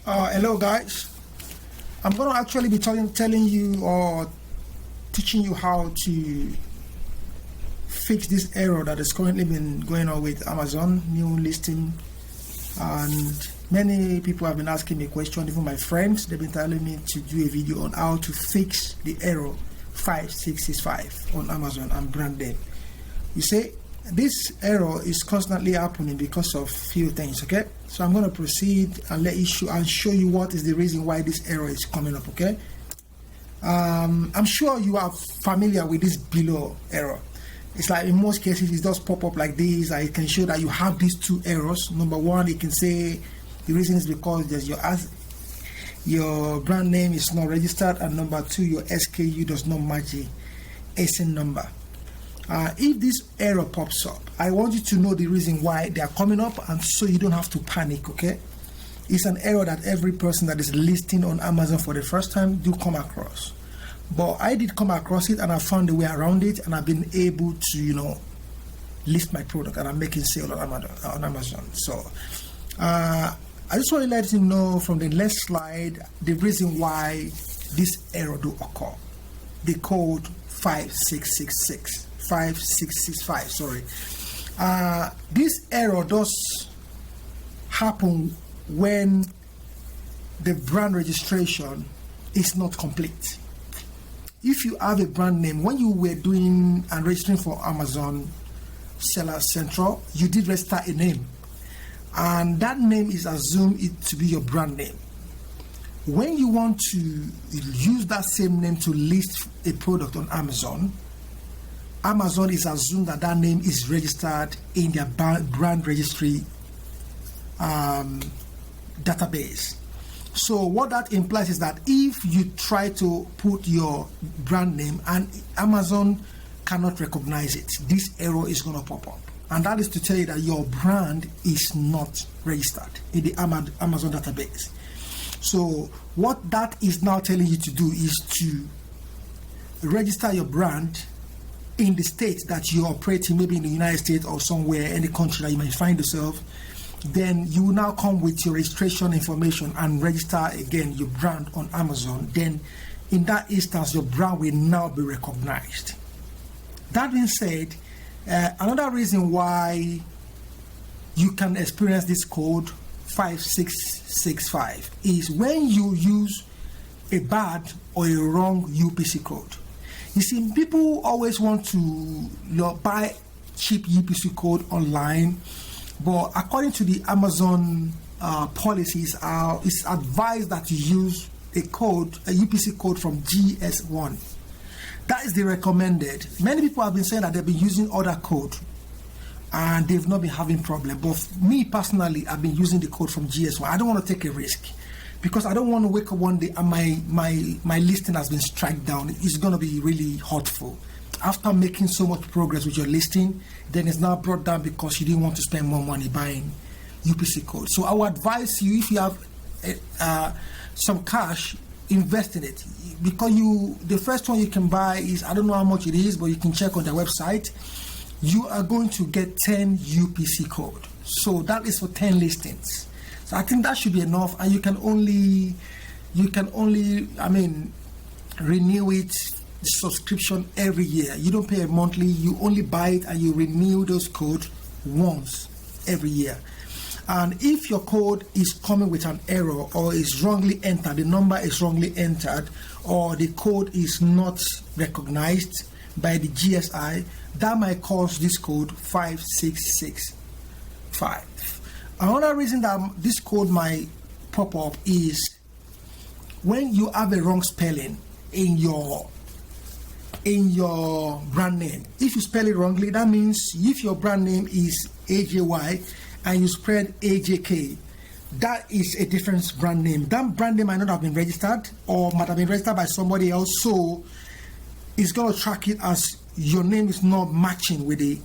Hello guys, I'm going to actually be telling you or teaching you how to fix this error that has currently been going on with Amazon new listing. And many people have been asking me a question, even my friends. They've been telling me to do a video on how to fix the error 5665 on Amazon and brand name. You see, this error is constantly happening because of few things. Okay, so I'm going to proceed and show you what is the reason why this error is coming up. Okay, I'm sure you are familiar with this below error. It's like in most cases it does pop up like this. I can show that you have these two errors. Number one, it can say the reason is because there's your brand name is not registered, and number two, your SKU does not match the ASIN number. If this error pops up, I want you to know the reason why they are coming up, and so you don't have to panic. Okay, it's an error that every person that is listing on Amazon for the first time do come across, but I did come across it and I found a way around it, and I've been able to list my product, and I'm making sale on Amazon. So I just want to let you know from the next slide the reason why this error do occur. The code 5665, sorry. This error does happen when the brand registration is not complete. If you have a brand name, when you were doing and registering for Amazon Seller Central, you did register a name, and that name is assumed to be your brand name. When you want to use that same name to list a product on Amazon, Amazon is assumed that that name is registered in their brand registry database. So what that implies is that if you try to put your brand name and Amazon cannot recognize it, this error is going to pop up. And that is to tell you that your brand is not registered in the Amazon database. So what that is now telling you to do is to register your brand in the state that you operate in, maybe in the United States or somewhere, any country that you might find yourself. Then you will now come with your registration information and register again your brand on Amazon. Then in that instance, your brand will now be recognized. That being said, another reason why you can experience this code 5665 is when you use a bad or a wrong UPC code. You see, people always want to buy cheap UPC code online, but according to the Amazon policies, it's advised that you use a UPC code from GS1. That is the recommended. Many people have been saying that they've been using other code and they've not been having problem. But me personally, I've been using the code from GS1. I don't want to take a risk because I don't want to wake up one day and my listing has been struck down. It's going to be really hurtful. After making so much progress with your listing, then it's now brought down because you didn't want to spend more money buying UPC code. So I would advise you, if you have some cash, invest in it, because the first one you can buy is, I don't know how much it is, but you can check on their website. You are going to get 10 UPC code. So that is for 10 listings. So I think that should be enough, and you can only renew it, subscription every year. You don't pay a monthly, you only buy it and you renew those codes once every year. And if your code is coming with an error or is wrongly entered, the number is wrongly entered, or the code is not recognized by the GSI, that might cause this code 5665. Another reason that this code might pop up is when you have a wrong spelling in your brand name. If you spell it wrongly, that means if your brand name is AJY and you spread AJK, that is a different brand name. That brand name might not have been registered or might have been registered by somebody else, so it's going to track it as your name is not matching with the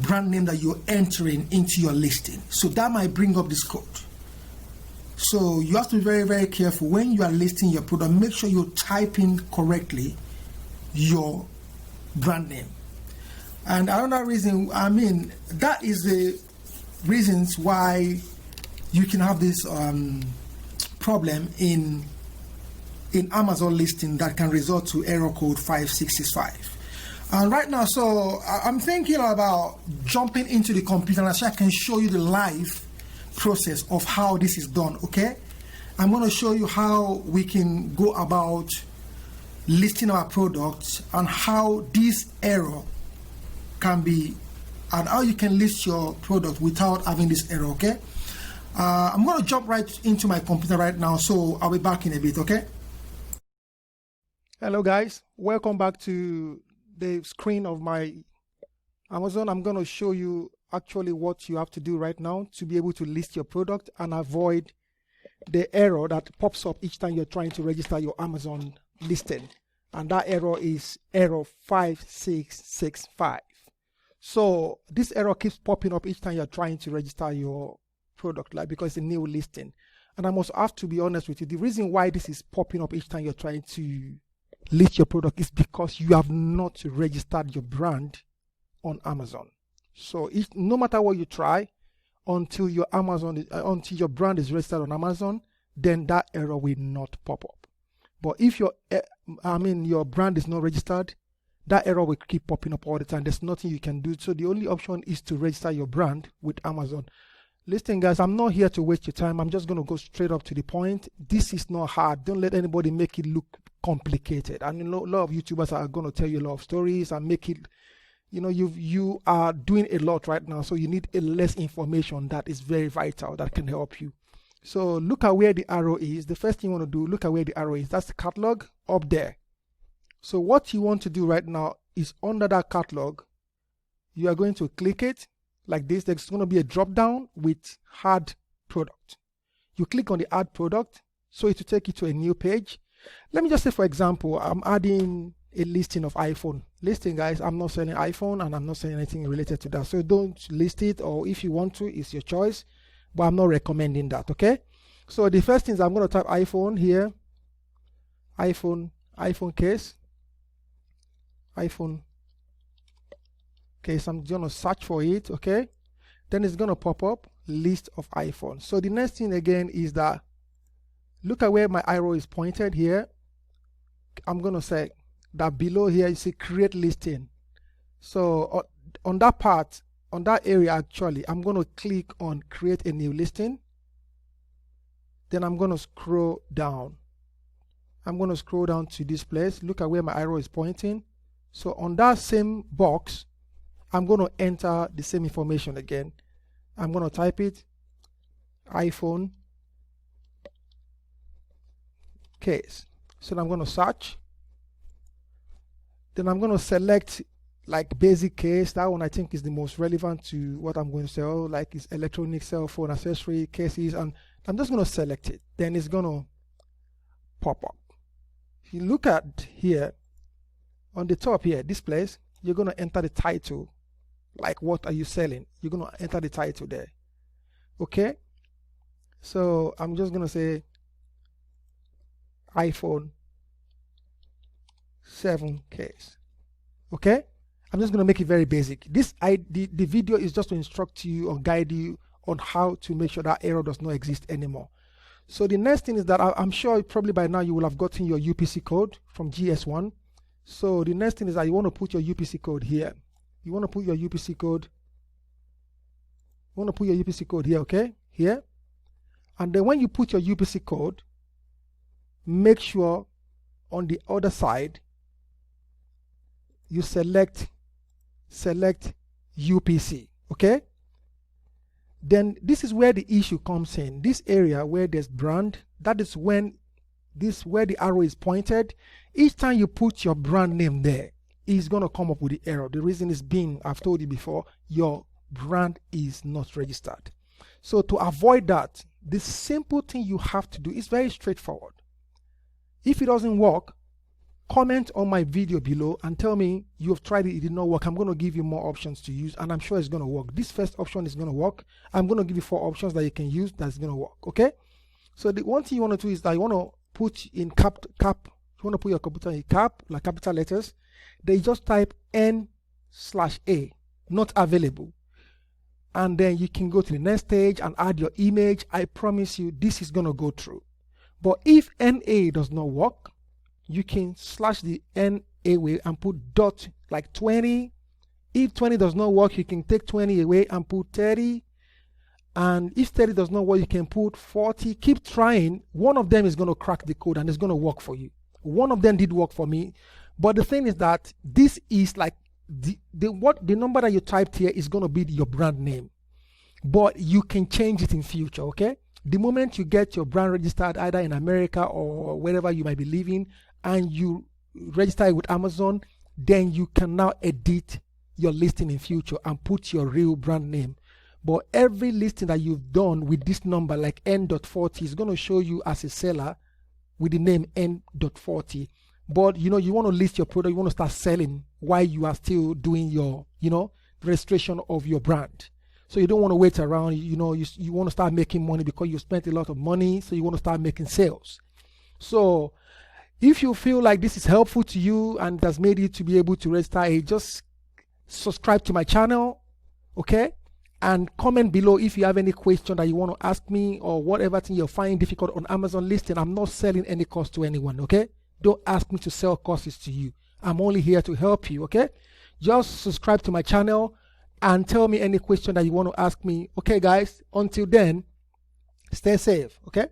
brand name that you're entering into your listing. So that might bring up this code. So you have to be very, very careful when you are listing your product. Make sure you type in correctly your brand name. And another reason, that is the reasons why you can have this problem in Amazon listing that can result to error code 5665. And right now, so I'm thinking about jumping into the computer and so I can show you the live process of how this is done. Okay, I'm going to show you how we can go about listing our products and how this error can be, and how you can list your product without having this error. Okay, I'm going to jump right into my computer right now, so I'll be back in a bit. Okay. Hello guys, welcome back to the screen of my Amazon. I'm going to show you actually what you have to do right now to be able to list your product and avoid the error that pops up each time you're trying to register your Amazon listing. And that error is error 5665. So this error keeps popping up each time you're trying to register your product, like because it's a new listing. And I must have to be honest with you, the reason why this is popping up each time you're trying to list your product is because you have not registered your brand on Amazon. So no matter what you try, until your brand is registered on Amazon, then that error will not pop up. But if your brand is not registered, that error will keep popping up all the time. There's nothing you can do. So the only option is to register your brand with Amazon. Listen guys, I'm not here to waste your time. I'm just going to go straight up to the point. This is not hard. Don't let anybody make it look complicated. And a lot of YouTubers are going to tell you a lot of stories and make it, you are doing a lot right now. So you need a less information that is very vital that can help you. So look at where the arrow is. The first thing you want to do, look at where the arrow is. That's the catalog up there. So what you want to do right now is under that catalog, you are going to click it like this. There's going to be a drop down with add product. You click on the add product, so it will take you to a new page. Let me just say, for example, I'm adding a listing of iPhone. Listing, guys, I'm not selling iPhone and I'm not selling anything related to that. So don't list it, or if you want to, it's your choice, but I'm not recommending that, okay? So the first thing is I'm going to type iPhone here, iPhone case, iPhone case. I'm going to search for it, okay? Then it's going to pop up list of iPhone. So the next thing again is that look at where my arrow is pointed here. I'm going to say that below here you see create listing. So on that part, on that area actually, I'm going to click on create a new listing. Then I'm going to scroll down. I'm going to scroll down to this place. Look at where my arrow is pointing. So on that same box, I'm going to enter the same information again. I'm going to type it, iPhone case. So I'm going to search. Then I'm going to select like basic case. That one I think is the most relevant to what I'm going to sell, like it's electronic, cell phone, accessory, cases, and I'm just going to select it. Then it's going to pop up. If you look at here, on the top here, this place, you're going to enter the title. Like, what are you selling? You're going to enter the title there. Okay? So I'm just going to say iPhone 7 case. Okay? I'm just going to make it very basic. The video is just to instruct you or guide you on how to make sure that error does not exist anymore. So the next thing is that I'm sure probably by now you will have gotten your UPC code from GS1. So the next thing is that you want to put your UPC code here. You want to put your UPC code. You want to put your UPC code here, okay? Here. And then when you put your UPC code, make sure on the other side you select UPC, okay? Then this is where the issue comes in. This area where there's brand, that is when where the arrow is pointed. Each time you put your brand name there, it's going to come up with the error. The reason is being, I've told you before, your brand is not registered. So to avoid that, the simple thing you have to do is very straightforward. If it doesn't work, comment on my video below and tell me you've tried it, it did not work. I'm going to give you more options to use, and I'm sure it's going to work. This first option is going to work. I'm going to give you 4 options that you can use that's going to work, okay? So the one thing you want to do is that you want to put in cap, you want to put your computer in cap, like capital letters. Then you just type N/A, not available. and then you can go to the next stage and add your image. I promise you this is going to go through. But if NA does not work, you can slash the NA away and put dot like 20. If 20 does not work, you can take 20 away and put 30. And if 30 does not work, you can put 40. Keep trying. One of them is going to crack the code and it's going to work for you. One of them did work for me. But the thing is that this is like the number that you typed here is going to be your brand name. But you can change it in future, okay? The moment you get your brand registered either in America or wherever you might be living and you register it with Amazon, then you can now edit your listing in future and put your real brand name. But every listing that you've done with this number like N.40 is going to show you as a seller with the name N.40. But you want to list your product, you want to start selling while you are still doing your registration of your brand. So you don't want to wait around. You want to start making money because you spent a lot of money, so you want to start making sales. So if you feel like this is helpful to you and it has made you to be able to register, just subscribe to my channel, okay? And comment below if you have any question that you want to ask me or whatever thing you're finding difficult on Amazon listing. I'm not selling any course to anyone, okay? Don't ask me to sell courses to you. I'm only here to help you, okay? Just subscribe to my channel and tell me any question that you want to ask me. Okay, guys, until then, stay safe, okay?